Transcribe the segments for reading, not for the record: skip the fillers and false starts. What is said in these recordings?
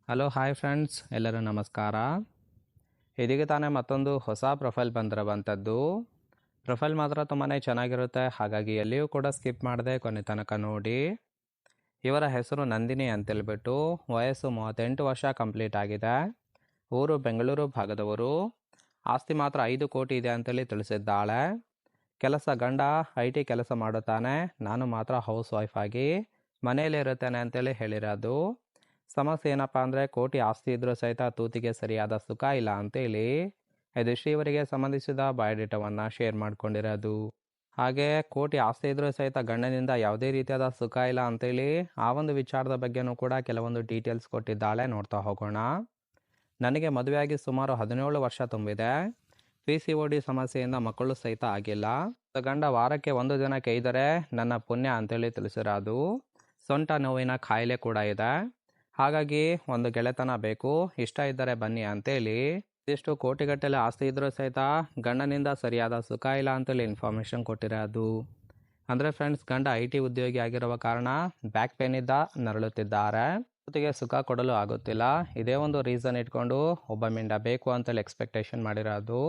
Hello hi friends, ಎಲ್ಲರೂ ನಮಸ್ಕಾರ. ಇದೀಗ ತಾನೇ ಮತ್ತೊಂದು ಹೊಸ ಪ್ರೊಫೈಲ್ ಬಂದಿರುವಂಥದ್ದು. ಪ್ರೊಫೈಲ್ ಮಾತ್ರ ತುಂಬಾ ಚೆನ್ನಾಗಿರುತ್ತೆ, ಹಾಗಾಗಿ ಎಲ್ಲಿಯೂ ಕೂಡ ಸ್ಕಿಪ್ ಮಾಡದೆ ಕೊನೆ ತನಕ ನೋಡಿ. ಇವರ ಹೆಸರು ನಂದಿನಿ ಅಂತೇಳ್ಬಿಟ್ಟು, ವಯಸ್ಸು 38 ವರ್ಷ ಕಂಪ್ಲೀಟ್ ಆಗಿದೆ. ಊರು ಬೆಂಗಳೂರು ಭಾಗದವರು. ಆಸ್ತಿ ಮಾತ್ರ 5 ಕೋಟಿ ಇದೆ ಅಂತೇಳಿ ತಿಳಿಸಿದ್ದಾಳೆ. ಕೆಲಸ ಗಂಡ IT ಕೆಲಸ ಮಾಡುತ್ತಾನೆ, ನಾನು ಮಾತ್ರ ಹೌಸ್ ವೈಫ್ ಆಗಿ ಮನೆಯಲ್ಲಿ ಇರುತ್ತೇನೆ ಅಂತೇಳಿ ಹೇಳಿರೋದು. ಸಮಸ್ಯೆ ಏನಪ್ಪ ಅಂದರೆ, ಕೋಟಿ ಆಸ್ತಿ ಇದ್ರೂ ಸಹಿತ ತೂತಿಗೆ ಸರಿಯಾದ ಸುಖ ಇಲ್ಲ ಅಂತೇಳಿ ಇದಿಷ್ಟು ಇವರಿಗೆ ಸಂಬಂಧಿಸಿದ ಬಯೋಡೇಟಾವನ್ನು ಶೇರ್ ಮಾಡ್ಕೊಂಡಿರೋದು. ಹಾಗೆ ಕೋಟಿ ಆಸ್ತಿ ಇದ್ರೂ ಸಹಿತ ಗಂಡನಿಂದ ಯಾವುದೇ ರೀತಿಯಾದ ಸುಖ ಇಲ್ಲ ಅಂತೇಳಿ ಆ ಒಂದು ವಿಚಾರದ ಬಗ್ಗೆನೂ ಕೂಡ ಕೆಲವೊಂದು ಡೀಟೇಲ್ಸ್ ಕೊಟ್ಟಿದ್ದಾಳೆ. ನೋಡ್ತಾ ಹೋಗೋಣ. ನನಗೆ ಮದುವೆಯಾಗಿ ಸುಮಾರು 17 ವರ್ಷ ತುಂಬಿದೆ. PCOD ಸಮಸ್ಯೆಯಿಂದ ಮಕ್ಕಳು ಸಹಿತ ಆಗಿಲ್ಲ. ಗಂಡ ವಾರಕ್ಕೆ 1 ದಿನ ಕೈದರೆ ನನ್ನ ಪುಣ್ಯ ಅಂತೇಳಿ ತಿಳಿಸಿರೋದು. ಸೊಂಟ ನೋವಿನ ಕಾಯಿಲೆ ಕೂಡ ಇದೆ. ಹಾಗಾಗಿ ಒಂದು ಗೆಳೆತನ ಬೇಕು, ಇಷ್ಟ ಇದ್ದರೆ ಬನ್ನಿ ಅಂತೇಳಿ ಇದಿಷ್ಟು ಕೋಟಿಗಟ್ಟಲೆ ಆಸ್ತಿ ಇದ್ರೂ ಸಹಿತ ಗಂಡನಿಂದ ಸರಿಯಾದ ಸುಖ ಇಲ್ಲ ಅಂತೇಳಿ ಇನ್ಫಾರ್ಮೇಶನ್ ಕೊಟ್ಟಿರೋದು. ಅಂದರೆ ಫ್ರೆಂಡ್ಸ್, ಗಂಡ IT ಉದ್ಯೋಗಿ ಆಗಿರುವ ಕಾರಣ ಬ್ಯಾಕ್ ಪೇನಿಂದ ನರಳುತ್ತಿದ್ದಾರೆ. ಜೊತೆಗೆ ಸುಖ ಕೊಡಲು ಆಗುತ್ತಿಲ್ಲ. ಇದೇ ಒಂದು ರೀಸನ್ ಇಟ್ಕೊಂಡು ಒಬ್ಬ ಮಿಂಡ ಬೇಕು ಅಂತೇಳಿ ಎಕ್ಸ್ಪೆಕ್ಟೇಷನ್ ಮಾಡಿರೋದು.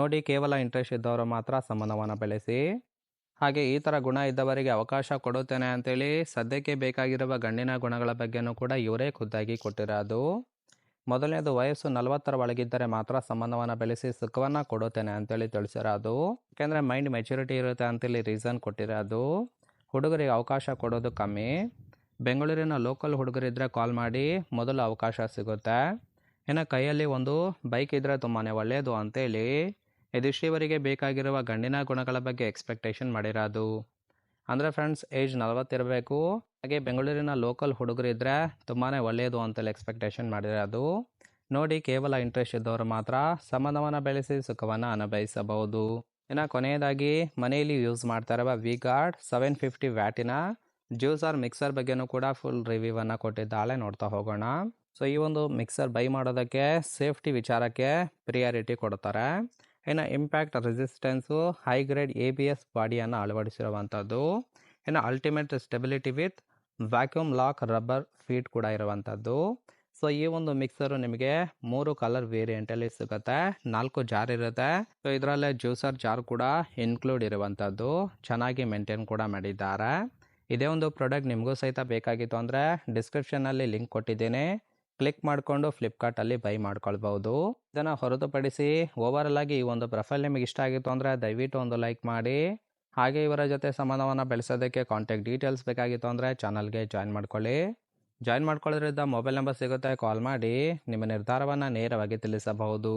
ನೋಡಿ, ಕೇವಲ ಇಂಟ್ರೆಸ್ಟ್ ಇದ್ದವರು ಮಾತ್ರ ಸಂಬಂಧವನ್ನು ಬೆಳೆಸಿ. ಹಾಗೆ ಈ ಥರ ಗುಣ ಇದ್ದವರಿಗೆ ಅವಕಾಶ ಕೊಡುತ್ತೇನೆ ಅಂತೇಳಿ ಸದ್ಯಕ್ಕೆ ಬೇಕಾಗಿರುವ ಗಂಡಿನ ಗುಣಗಳ ಬಗ್ಗೆನೂ ಕೂಡ ಇವರೇ ಖುದ್ದಾಗಿ ಕೊಟ್ಟಿರೋದು. ಮೊದಲನೇದು, ವಯಸ್ಸು 40ರ ಒಳಗಿದ್ದರೆ ಮಾತ್ರ ಸಂಬಂಧವನ್ನು ಬೆಳೆಸಿ ಸುಖವನ್ನು ಕೊಡುತ್ತೇನೆ ಅಂತೇಳಿ ತಿಳಿಸಿರೋದು. ಯಾಕೆಂದರೆ ಮೈಂಡ್ ಮೆಚುರಿಟಿ ಇರುತ್ತೆ ಅಂತೇಳಿ ರೀಸನ್ ಕೊಟ್ಟಿರೋದು. ಹುಡುಗರಿಗೆ ಅವಕಾಶ ಕೊಡೋದು ಕಮ್ಮಿ. ಬೆಂಗಳೂರಿನ ಲೋಕಲ್ ಹುಡುಗರಿದ್ದರೆ ಕಾಲ್ ಮಾಡಿ, ಮೊದಲು ಅವಕಾಶ ಸಿಗುತ್ತೆ. ಇನ್ನು ಕೈಯಲ್ಲಿ ಒಂದು ಬೈಕ್ ಇದ್ದರೆ ತುಂಬಾ ಒಳ್ಳೆಯದು ಅಂತೇಳಿ ಇದಿಷ್ಟು ಇವರಿಗೆ ಬೇಕಾಗಿರುವ ಗಂಡಿನ ಗುಣಗಳ ಬಗ್ಗೆ ಎಕ್ಸ್ಪೆಕ್ಟೇಷನ್ ಮಾಡಿರೋದು. ಅಂದರೆ ಫ್ರೆಂಡ್ಸ್, ಏಜ್ 40 ಇರಬೇಕು. ಹಾಗೆ ಬೆಂಗಳೂರಿನ ಲೋಕಲ್ ಹುಡುಗರಿದ್ದರೆ ತುಂಬಾ ಒಳ್ಳೆಯದು ಅಂತೇಳಿ ಎಕ್ಸ್ಪೆಕ್ಟೇಷನ್ ಮಾಡಿರೋದು. ನೋಡಿ, ಕೇವಲ ಇಂಟ್ರೆಸ್ಟ್ ಇದ್ದವರು ಮಾತ್ರ ಸಂಬಂಧವನ್ನು ಬೆಳೆಸಿ ಸುಖವನ್ನು ಅನುಭವಿಸಬಹುದು. ಇನ್ನು ಕೊನೆಯದಾಗಿ, ಮನೆಯಲ್ಲಿ ಯೂಸ್ ಮಾಡ್ತಾ ಇರುವ V-Guard 750 ವ್ಯಾಟಿನ ಜ್ಯೂಸರ್ ಮಿಕ್ಸರ್ ಬಗ್ಗೆನೂ ಕೂಡ ಫುಲ್ ರಿವ್ಯೂವನ್ನು ಕೊಟ್ಟಿದ್ದಾಳೆ. ನೋಡ್ತಾ ಹೋಗೋಣ. ಸೊ ಈ ಒಂದು ಮಿಕ್ಸರ್ ಬೈ ಮಾಡೋದಕ್ಕೆ ಸೇಫ್ಟಿ ವಿಚಾರಕ್ಕೆ ಪ್ರಿಯಾರಿಟಿ ಕೊಡ್ತಾರೆ. ಇನ್ನು impact resistance high grade ABS ಬಾಡಿಯನ್ನು ಅಳವಡಿಸಿರುವಂಥದ್ದು. ಇನ್ನು ultimate stability with vacuum lock rubber feet ಕೂಡ ಇರುವಂಥದ್ದು. ಸೊ ಈ ಒಂದು ಮಿಕ್ಸರು ನಿಮಗೆ 3 ಕಲರ್ ವೇರಿಯಂಟಲ್ಲಿ ಸಿಗುತ್ತೆ. 4 ಜಾರ್ ಇರುತ್ತೆ. ಸೊ ಇದರಲ್ಲೇ ಜ್ಯೂಸರ್ ಜಾರ್ ಕೂಡ ಇನ್ಕ್ಲೂಡ್ ಇರುವಂಥದ್ದು. ಚೆನ್ನಾಗಿ ಮೇಂಟೈನ್ ಕೂಡ ಮಾಡಿದ್ದಾರೆ. ಇದೇ ಒಂದು ಪ್ರಾಡಕ್ಟ್ ನಿಮಗೂ ಸಹಿತ ಬೇಕಾಗಿತ್ತು ಅಂದರೆ ಡಿಸ್ಕ್ರಿಪ್ಷನ್ನಲ್ಲಿ ಲಿಂಕ್ ಕೊಟ್ಟಿದ್ದೀನಿ. ಕ್ಲಿಕ್ ಮಾಡಿಕೊಂಡು ಫ್ಲಿಪ್ಕಾರ್ಟಲ್ಲಿ ಬೈ ಮಾಡ್ಕೊಳ್ಬಹುದು. ಇದನ್ನು ಹೊರತುಪಡಿಸಿ ಓವರಾಲ್ ಆಗಿ ಈ ಒಂದು ಪ್ರೊಫೈಲ್ ನಿಮಗೆ ಇಷ್ಟ ಆಗಿತ್ತು ಅಂದರೆ ದಯವಿಟ್ಟು ಒಂದು ಲೈಕ್ ಮಾಡಿ. ಹಾಗೆ ಇವರ ಜೊತೆ ಸಂಬಂಧವನ್ನು ಬೆಳೆಸೋದಕ್ಕೆ ಕಾಂಟ್ಯಾಕ್ಟ್ ಡೀಟೇಲ್ಸ್ ಬೇಕಾಗಿತ್ತು ಅಂದರೆ ಚಾನಲ್ಗೆ ಜಾಯಿನ್ ಮಾಡ್ಕೊಳ್ಳಿ. ಜಾಯಿನ್ ಮಾಡ್ಕೊಳ್ಳೋದ್ರಿಂದ ಮೊಬೈಲ್ ನಂಬರ್ ಸಿಗುತ್ತೆ, ಕಾಲ್ ಮಾಡಿ ನಿಮ್ಮ ನಿರ್ಧಾರವನ್ನು ನೇರವಾಗಿ ತಿಳಿಸಬಹುದು.